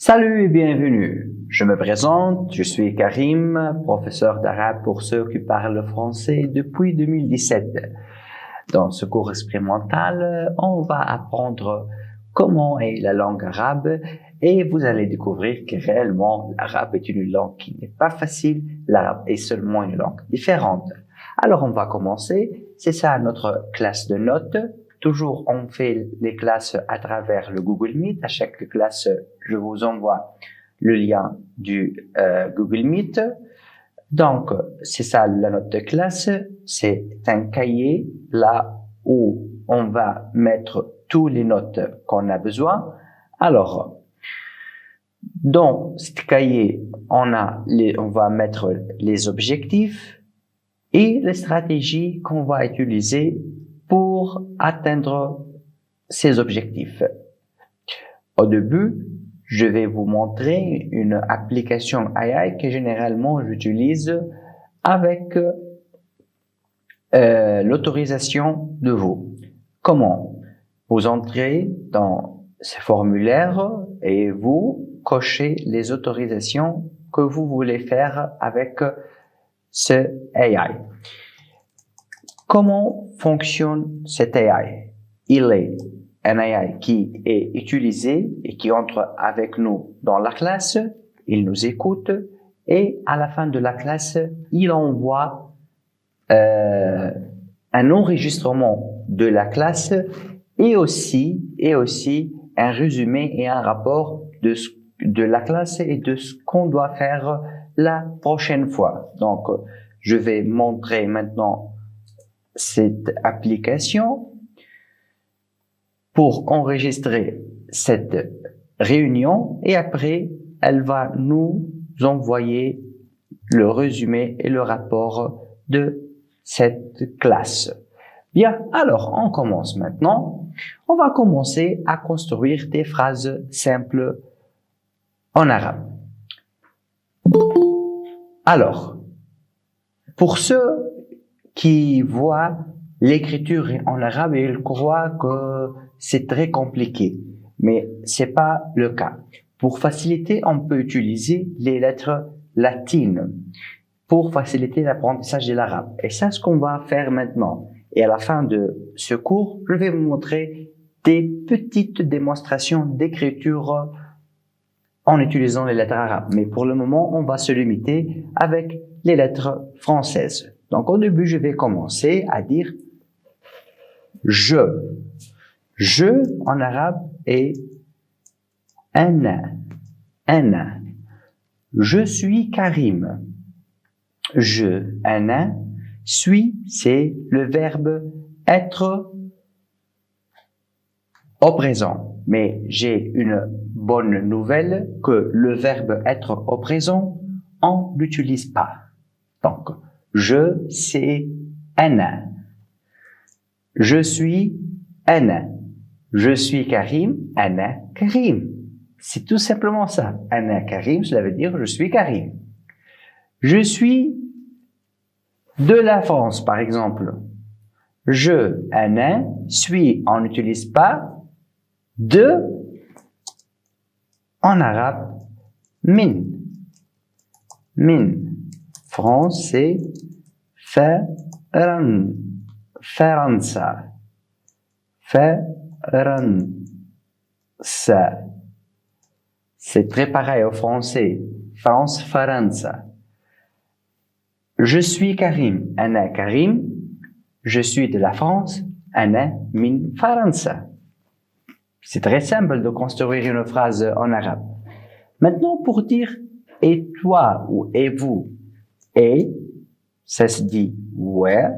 Salut et bienvenue. Je me présente, je suis Karim, professeur d'arabe pour ceux qui parlent français depuis 2017. Dans ce cours expérimental, on va apprendre comment est la langue arabe et vous allez découvrir que réellement l'arabe est une langue qui n'est pas facile, l'arabe est seulement une langue différente. Alors on va commencer, c'est ça notre classe de notes. Toujours, on fait les classes à travers le Google Meet. À chaque classe, je vous envoie le lien du Google Meet. Donc, c'est ça la note de classe. C'est un cahier là où on va mettre toutes les notes qu'on a besoin. Alors, dans ce cahier, on va mettre les objectifs et les stratégies qu'on va utiliser pour atteindre ces objectifs. Au début, je vais vous montrer une application AI que généralement j'utilise avec l'autorisation de vous. Comment? Vous entrez dans ce formulaire et vous cochez les autorisations que vous voulez faire avec ce AI. Comment fonctionne cet AI? Il est un AI qui est utilisé et qui entre avec nous dans la classe, il nous écoute et à la fin de la classe, il envoie un enregistrement de la classe et aussi un résumé et un rapport de la classe et de ce qu'on doit faire la prochaine fois. Donc, je vais montrer maintenant cette application pour enregistrer cette réunion et après, elle va nous envoyer le résumé et le rapport de cette classe. Bien, alors on commence maintenant. On va commencer à construire des phrases simples en arabe. Alors, pour ceux qui voient l'écriture en arabe et ils croient que c'est très compliqué. Mais c'est pas le cas. Pour faciliter, on peut utiliser les lettres latines pour faciliter l'apprentissage de l'arabe. Et c'est ce qu'on va faire maintenant. Et à la fin de ce cours, je vais vous montrer des petites démonstrations d'écriture en utilisant les lettres arabes. Mais pour le moment, on va se limiter avec les lettres françaises. Donc, au début, je vais commencer à dire je. Je, en arabe, est ana. Ana. Je suis Karim. Je, ana. Suis, c'est le verbe être au présent. Mais j'ai une bonne nouvelle que le verbe être au présent, on l'utilise pas. Donc, je, c'est ana. Je suis ana. Je suis Karim, ana Karim. C'est tout simplement ça. Ana Karim, cela veut dire je suis Karim. Je suis de la France, par exemple. Je, ana, suis, on n'utilise pas. De, en arabe, min. Min. France, c'est Faransa. Faransa. C'est très pareil au français. France, Faransa. Je suis Karim. Ana Karim. Je suis de la France. Ana min Faransa. C'est très simple de construire une phrase en arabe. Maintenant, pour dire et toi ou et vous, et, ça se dit ouais.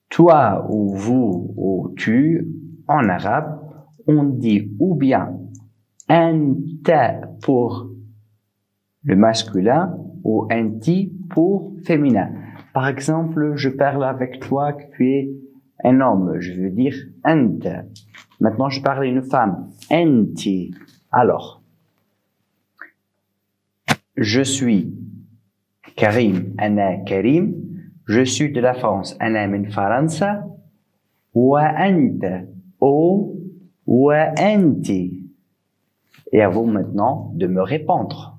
Toi ou vous ou tu, en arabe, on dit ou bien anta pour le masculin ou anti pour féminin. Par exemple, je parle avec toi que tu es un homme, je veux dire anta. Maintenant, je parle à une femme, anti. Alors, je suis Karim, ana Karim. Je suis de la France, ana min Faransa. Wa anta, ou wa anti. Et à vous maintenant de me répondre.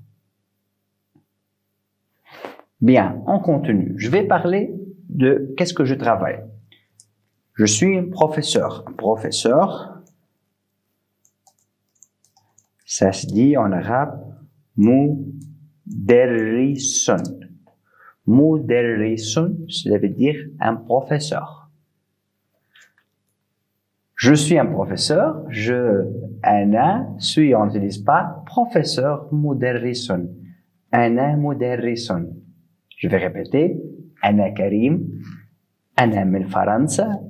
Bien, on continue. Je vais parler de qu'est-ce que je travaille. Je suis un professeur. Un professeur, ça se dit en arabe muderrisun. Muderrisun, cela veut dire un professeur. Je suis un professeur. Ana, suis, on n'utilise pas professeur muderrisun. Ana muderrisun. Je vais répéter. Ana Karim. Ana min Faransa.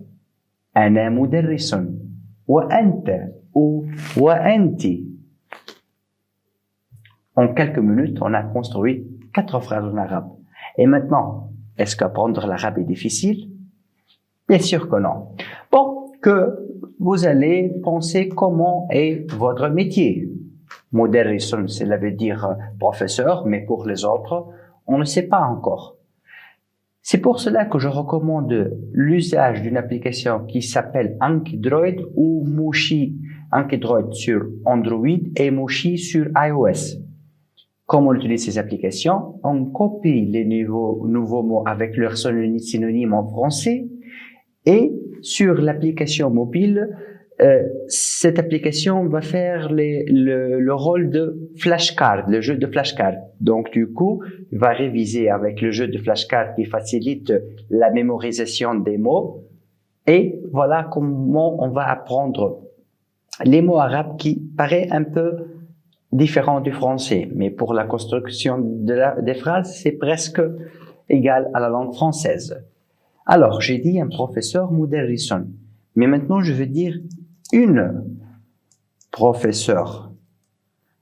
Ana muderrisun. Wa anta ou wa anti. En quelques minutes, on a construit 4 phrases en arabe. Et maintenant, est-ce qu'apprendre l'arabe est difficile? Bien sûr que non. Bon, que vous allez penser comment est votre métier. Muderrisun, cela veut dire professeur, mais pour les autres, on ne sait pas encore. C'est pour cela que je recommande l'usage d'une application qui s'appelle Ankydroid ou Mushi. Ankydroid sur Android et Mushi sur iOS. Comment on utilise ces applications? On copie les nouveaux mots avec leur synonyme en français et sur l'application mobile, cette application va faire le rôle de flashcard, le jeu de flashcard. Donc du coup, il va réviser avec le jeu de flashcard qui facilite la mémorisation des mots. Et voilà comment on va apprendre les mots arabes qui paraissent un peu différent du français, mais pour la construction des phrases, c'est presque égal à la langue française. Alors, j'ai dit un professeur muderrisun, mais maintenant je veux dire une professeure.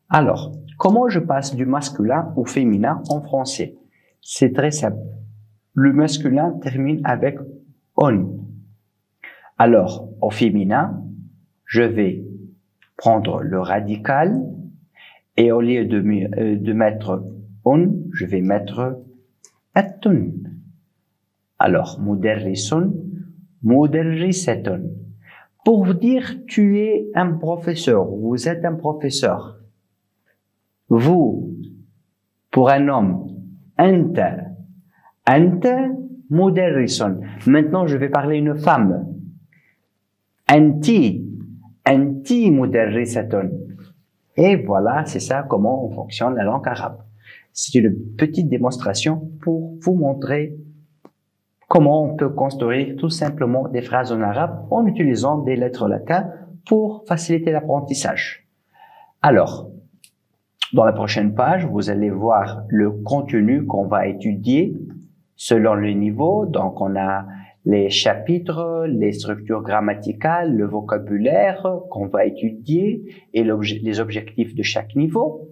Alors, comment je passe du masculin au féminin en français? C'est très simple. Le masculin termine avec on. Alors, au féminin, je vais prendre le radical. Et au lieu de mettre on, je vais mettre attun. Alors, muderrisun, muderrisatun. Pour vous dire, tu es un professeur, vous êtes un professeur. Vous, pour un homme, anta muderrisun. Maintenant, je vais parler une femme. Anti muderrisatun. Et voilà, c'est ça comment fonctionne la langue arabe. C'est une petite démonstration pour vous montrer comment on peut construire tout simplement des phrases en arabe en utilisant des lettres latines pour faciliter l'apprentissage. Alors, dans la prochaine page, vous allez voir le contenu qu'on va étudier selon le niveau. Donc, on a les chapitres, les structures grammaticales, le vocabulaire qu'on va étudier et les objectifs de chaque niveau.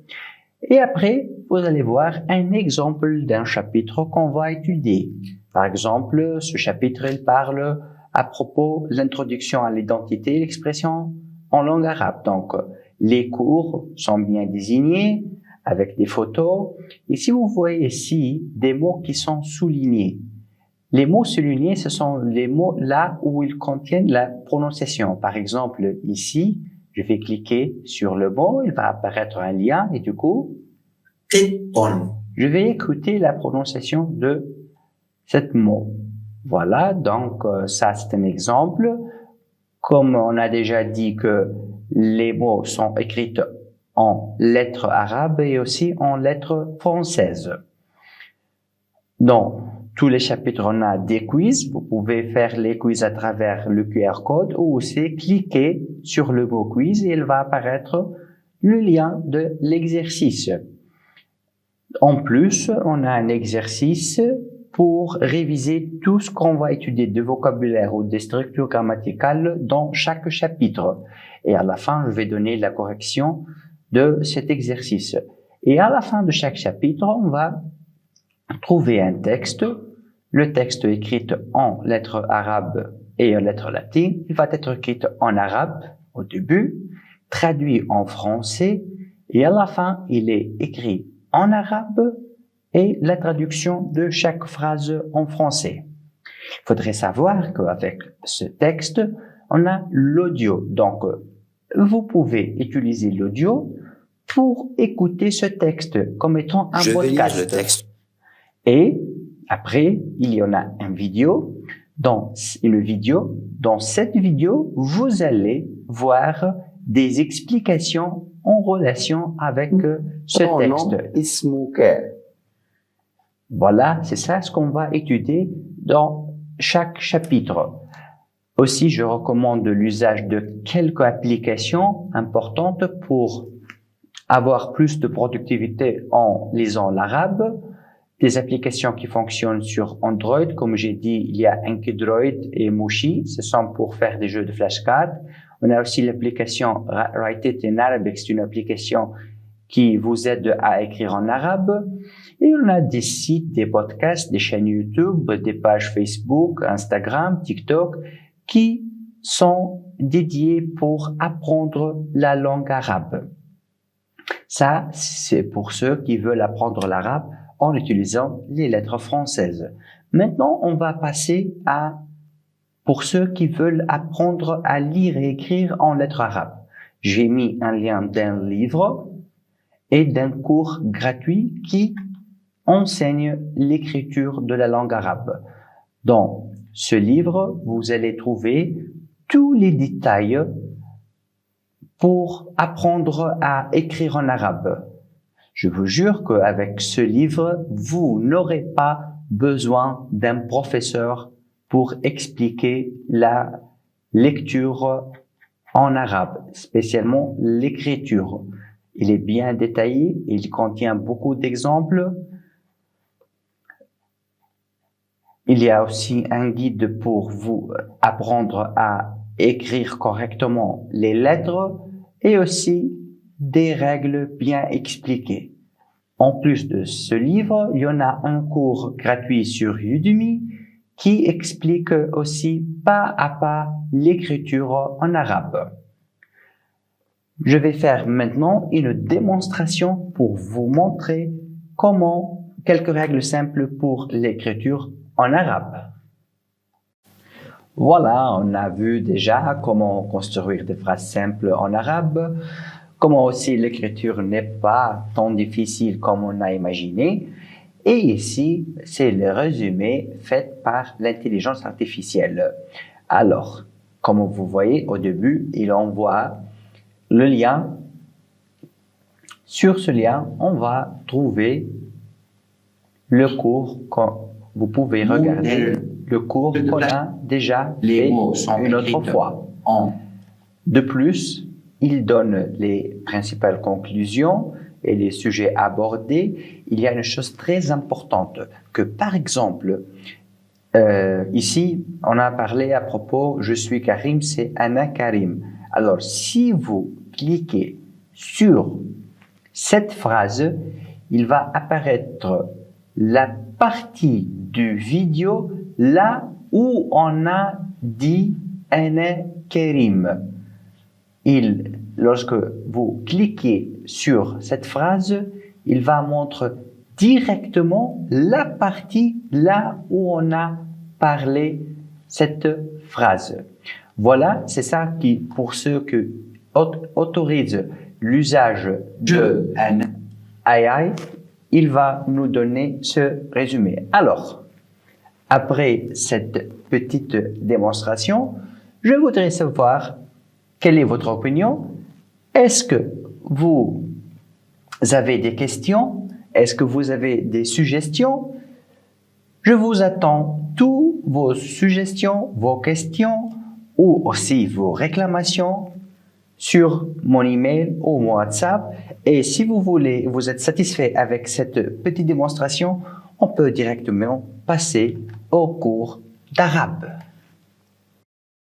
Et après, vous allez voir un exemple d'un chapitre qu'on va étudier. Par exemple, ce chapitre, il parle à propos de l'introduction à l'identité et l'expression en langue arabe. Donc, les cours sont bien désignés avec des photos. Et si vous voyez ici des mots qui sont soulignés, les mots soulignés, ce sont les mots là où ils contiennent la prononciation. Par exemple, ici, je vais cliquer sur le mot, il va apparaître un lien et du coup, je vais écouter la prononciation de cet mot. Voilà, donc ça c'est un exemple. Comme on a déjà dit que les mots sont écrits en lettres arabes et aussi en lettres françaises. Dans tous les chapitres, on a des quiz. Vous pouvez faire les quiz à travers le QR code ou aussi cliquer sur le mot quiz et il va apparaître le lien de l'exercice. En plus, on a un exercice pour réviser tout ce qu'on va étudier de vocabulaire ou des structures grammaticales dans chaque chapitre. Et à la fin, je vais donner la correction de cet exercice. Et à la fin de chaque chapitre, on va trouver un texte. Le texte écrit en lettres arabes et en lettres latines. Il va être écrit en arabe au début, traduit en français et à la fin, il est écrit en arabe et la traduction de chaque phrase en français. Il faudrait savoir qu'avec ce texte, on a l'audio. Donc, vous pouvez utiliser l'audio pour écouter ce texte comme étant un Je vais lire podcast. le texte. Et après, il y en a une vidéo. Dans cette vidéo, vous allez voir des explications en relation avec ce Ton nom, texte. اسمك. Voilà, c'est ça ce qu'on va étudier dans chaque chapitre. Aussi, je recommande l'usage de quelques applications importantes pour avoir plus de productivité en lisant l'arabe. Des applications qui fonctionnent sur Android, comme j'ai dit, il y a Enkidroid et Mushi, ce sont pour faire des jeux de flashcards. On a aussi l'application Write It in Arabic, c'est une application qui vous aide à écrire en arabe. Et on a des sites, des podcasts, des chaînes YouTube, des pages Facebook, Instagram, TikTok, qui sont dédiés pour apprendre la langue arabe. Ça, c'est pour ceux qui veulent apprendre l'arabe en utilisant les lettres françaises. Maintenant, on va passer pour ceux qui veulent apprendre à lire et écrire en lettres arabes. J'ai mis un lien d'un livre et d'un cours gratuit qui enseigne l'écriture de la langue arabe. Dans ce livre, vous allez trouver tous les détails pour apprendre à écrire en arabe. Je vous jure qu'avec ce livre, vous n'aurez pas besoin d'un professeur pour expliquer la lecture en arabe, spécialement l'écriture. Il est bien détaillé, il contient beaucoup d'exemples. Il y a aussi un guide pour vous apprendre à écrire correctement les lettres et aussi des règles bien expliquées. En plus de ce livre, il y en a un cours gratuit sur Udemy qui explique aussi pas à pas l'écriture en arabe. Je vais faire maintenant une démonstration pour vous montrer quelques règles simples pour l'écriture en arabe. Voilà, on a vu déjà comment construire des phrases simples en arabe, comment aussi l'écriture n'est pas tant difficile comme on a imaginé. Et ici, c'est le résumé fait par l'intelligence artificielle. Alors, comme vous voyez au début, il envoie le lien. Sur ce lien, on va trouver le cours vous pouvez regarder le cours qu'on a déjà fait une autre fois. De plus, il donne les principales conclusions et les sujets abordés. Il y a une chose très importante que, par exemple, ici, on a parlé à propos « Je suis Karim », c'est « Ana Karim ». Alors, si vous cliquez sur cette phrase, il va apparaître la partie du vidéo là où on a dit Ana Karim. Lorsque vous cliquez sur cette phrase, il va montrer directement la partie là où on a parlé cette phrase. Voilà, c'est ça qui, pour ceux qui autorisent l'usage de AI, il va nous donner ce résumé. Alors, après cette petite démonstration, je voudrais savoir quelle est votre opinion. Est-ce que vous avez des questions? Est-ce que vous avez des suggestions? Je vous attends toutes vos suggestions, vos questions ou aussi vos réclamations sur mon email ou mon WhatsApp. Et si vous êtes satisfait avec cette petite démonstration, on peut directement passer au cours d'arabe.